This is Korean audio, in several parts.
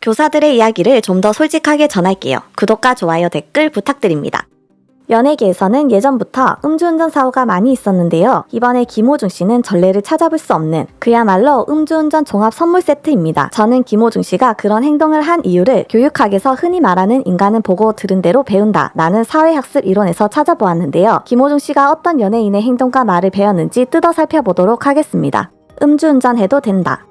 교사들의 이야기를 좀 더 솔직하게 전할게요. 구독과 좋아요, 댓글 부탁드립니다. 연예계에서는 예전부터 음주운전 사고가 많이 있었는데요. 이번에 김호중 씨는 전례를 찾아볼 수 없는 그야말로 음주운전 종합 선물 세트입니다. 저는 김호중 씨가 그런 행동을 한 이유를 교육학에서 흔히 말하는 인간은 보고 들은 대로 배운다 라는 사회학습 이론에서 찾아보았는데요. 김호중 씨가 어떤 연예인의 행동과 말을 배웠는지 뜯어 살펴보도록 하겠습니다. 음주운전해도 된다.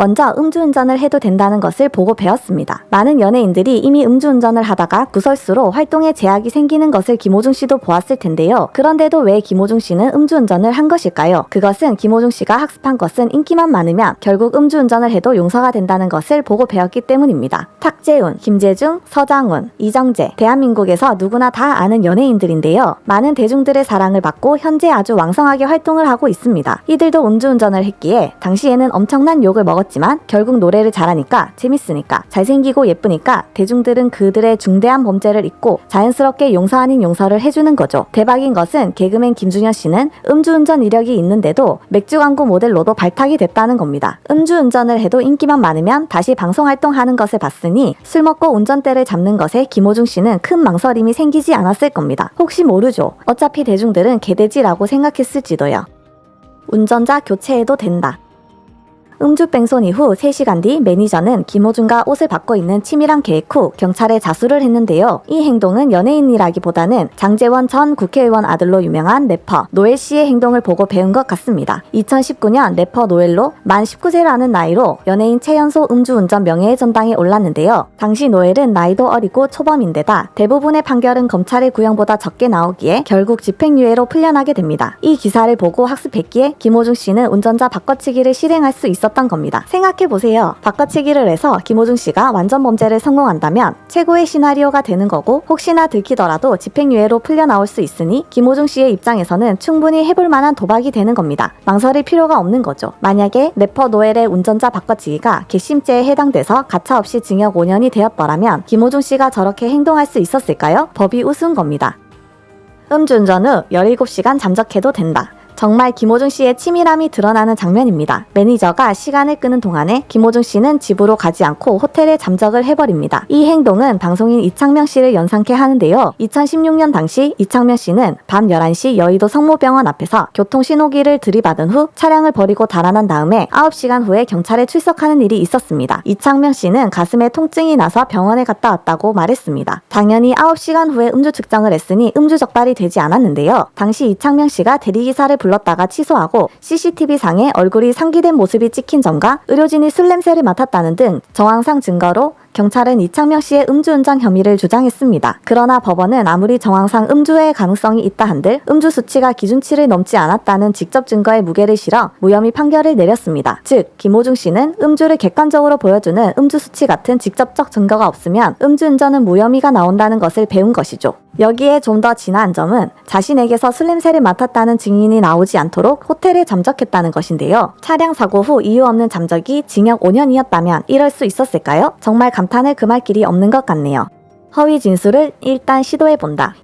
먼저 음주운전을 해도 된다는 것을 보고 배웠습니다. 많은 연예인들이 이미 음주운전을 하다가 구설수로 활동에 제약이 생기는 것을 김호중 씨도 보았을 텐데요. 그런데도 왜 김호중 씨는 음주운전을 한 것일까요? 그것은 김호중 씨가 학습한 것은 인기만 많으면 결국 음주운전을 해도 용서가 된다는 것을 보고 배웠기 때문입니다. 탁재훈, 김재중, 서장훈, 이정재, 대한민국에서 누구나 다 아는 연예인들인데요. 많은 대중들의 사랑을 받고 현재 아주 왕성하게 활동을 하고 있습니다. 이들도 음주운전을 했기에 당시에는 엄청난 욕을 먹었지만 결국 노래를 잘하니까 재밌으니까 잘생기고 예쁘니까 대중들은 그들의 중대한 범죄를 잊고 자연스럽게 용서 아닌 용서를 해주는 거죠. 대박인 것은 개그맨 김준현 씨는 음주운전 이력이 있는데도 맥주 광고 모델로도 발탁이 됐다는 겁니다. 음주운전을 해도 인기만 많으면 다시 방송활동하는 것을 봤으니 술 먹고 운전대를 잡는 것에 김호중 씨는 큰 망설임이 생기지 않았을 겁니다. 혹시 모르죠. 어차피 대중들은 개돼지라고 생각했을지도요. 운전자 교체해도 된다. 음주 뺑소니 이후 3시간 뒤 매니저는 김호중과 옷을 바꿔 입는 치밀한 계획 후 경찰에 자수를 했는데요. 이 행동은 연예인이라기보다는 장제원 전 국회의원 아들로 유명한 래퍼 노엘 씨의 행동을 보고 배운 것 같습니다. 2019년 래퍼 노엘로 만 19세라는 나이로 연예인 최연소 음주운전 명예의 전당에 올랐는데요. 당시 노엘은 나이도 어리고 초범인데다 대부분의 판결은 검찰의 구형보다 적게 나오기에 결국 집행유예로 풀려나게 됩니다. 이 기사를 보고 학습했기에 김호중 씨는 운전자 바꿔치기를 실행할 수 있었던 겁니다. 생각해보세요. 바꿔치기를 해서 김호중 씨가 완전 범죄를 성공한다면 최고의 시나리오가 되는 거고 혹시나 들키더라도 집행유예로 풀려나올 수 있으니 김호중 씨의 입장에서는 충분히 해볼 만한 도박이 되는 겁니다. 망설일 필요가 없는 거죠. 만약에 래퍼 노엘의 운전자 바꿔치기가 괘씸죄에 해당돼서 가차없이 징역 5년이 되었더라면 김호중 씨가 저렇게 행동할 수 있었을까요? 법이 우스운 겁니다. 음주운전 후 17시간 잠적해도 된다. 정말 김호중 씨의 치밀함이 드러나는 장면입니다. 매니저가 시간을 끄는 동안에 김호중 씨는 집으로 가지 않고 호텔에 잠적을 해버립니다. 이 행동은 방송인 이창명 씨를 연상케 하는데요. 2016년 당시 이창명 씨는 밤 11시 여의도 성모병원 앞에서 교통신호기를 들이받은 후 차량을 버리고 달아난 다음에 9시간 후에 경찰에 출석하는 일이 있었습니다. 이창명 씨는 가슴에 통증이 나서 병원에 갔다 왔다고 말했습니다. 당연히 9시간 후에 음주 측정을 했으니 음주 적발이 되지 않았는데요. 당시 이창명 씨가 대리기사를 불렀다가 취소하고 CCTV상에 얼굴이 상기된 모습이 찍힌 점과 의료진이 술 냄새를 맡았다는 등 정황상 증거로 경찰은 이창명 씨의 음주운전 혐의를 주장했습니다. 그러나 법원은 아무리 정황상 음주의 가능성이 있다 한들 음주 수치가 기준치를 넘지 않았다는 직접 증거에 무게를 실어 무혐의 판결을 내렸습니다. 즉, 김호중 씨는 음주를 객관적으로 보여주는 음주 수치 같은 직접적 증거가 없으면 음주운전은 무혐의가 나온다는 것을 배운 것이죠. 여기에 좀 더 진화한 점은 자신에게서 술 냄새를 맡았다는 증인이 나오지 않도록 호텔에 잠적했다는 것인데요. 차량 사고 후 이유 없는 잠적이 징역 5년이었다면 이럴 수 있었을까요? 정말 감탄을 금할 길이 없는 것 같네요. 허위 진술을 일단 시도해본다.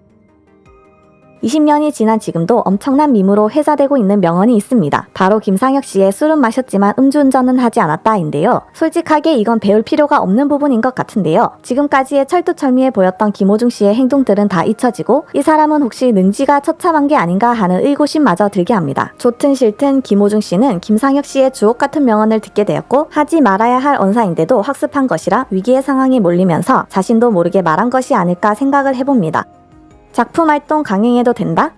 20년이 지난 지금도 엄청난 밈으로 회자되고 있는 명언이 있습니다. 바로 김상혁 씨의 술은 마셨지만 음주운전은 하지 않았다인데요. 솔직하게 이건 배울 필요가 없는 부분인 것 같은데요. 지금까지의 철두철미해 보였던 김호중 씨의 행동들은 다 잊혀지고 이 사람은 혹시 능지가 처참한 게 아닌가 하는 의구심마저 들게 합니다. 좋든 싫든 김호중 씨는 김상혁 씨의 주옥 같은 명언을 듣게 되었고 하지 말아야 할 언사인데도 학습한 것이라 위기의 상황에 몰리면서 자신도 모르게 말한 것이 아닐까 생각을 해봅니다. 작품 활동 강행해도 된다?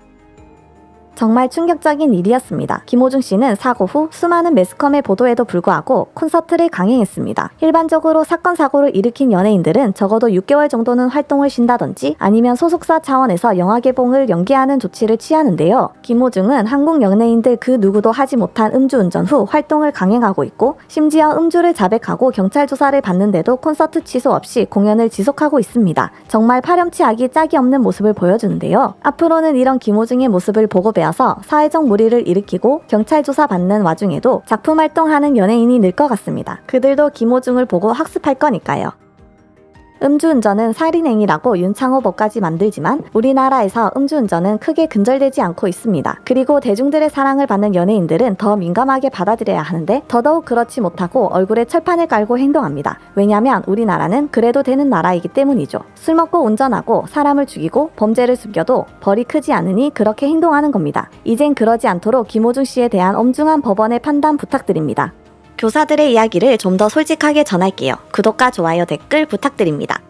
정말 충격적인 일이었습니다. 김호중 씨는 사고 후 수많은 매스컴의 보도에도 불구하고 콘서트를 강행했습니다. 일반적으로 사건 사고를 일으킨 연예인들은 적어도 6개월 정도는 활동을 쉰다든지 아니면 소속사 차원에서 영화 개봉을 연기하는 조치를 취하는데요. 김호중은 한국 연예인들 그 누구도 하지 못한 음주운전 후 활동을 강행하고 있고 심지어 음주를 자백하고 경찰 조사를 받는데도 콘서트 취소 없이 공연을 지속하고 있습니다. 정말 파렴치하기 짝이 없는 모습을 보여주는데요. 앞으로는 이런 김호중의 모습을 보고 배워 사회적 물의를 일으키고 경찰 조사 받는 와중에도 작품 활동하는 연예인이 늘 것 같습니다. 그들도 김호중을 보고 학습할 거니까요. 음주운전은 살인행위라고 윤창호 법까지 만들지만 우리나라에서 음주운전은 크게 근절되지 않고 있습니다. 그리고 대중들의 사랑을 받는 연예인들은 더 민감하게 받아들여야 하는데 더더욱 그렇지 못하고 얼굴에 철판을 깔고 행동합니다. 왜냐하면 우리나라는 그래도 되는 나라이기 때문이죠. 술 먹고 운전하고 사람을 죽이고 범죄를 숨겨도 벌이 크지 않으니 그렇게 행동하는 겁니다. 이젠 그러지 않도록 김호중 씨에 대한 엄중한 법원의 판단 부탁드립니다. 교사들의 이야기를 좀 더 솔직하게 전할게요. 구독과 좋아요, 댓글 부탁드립니다.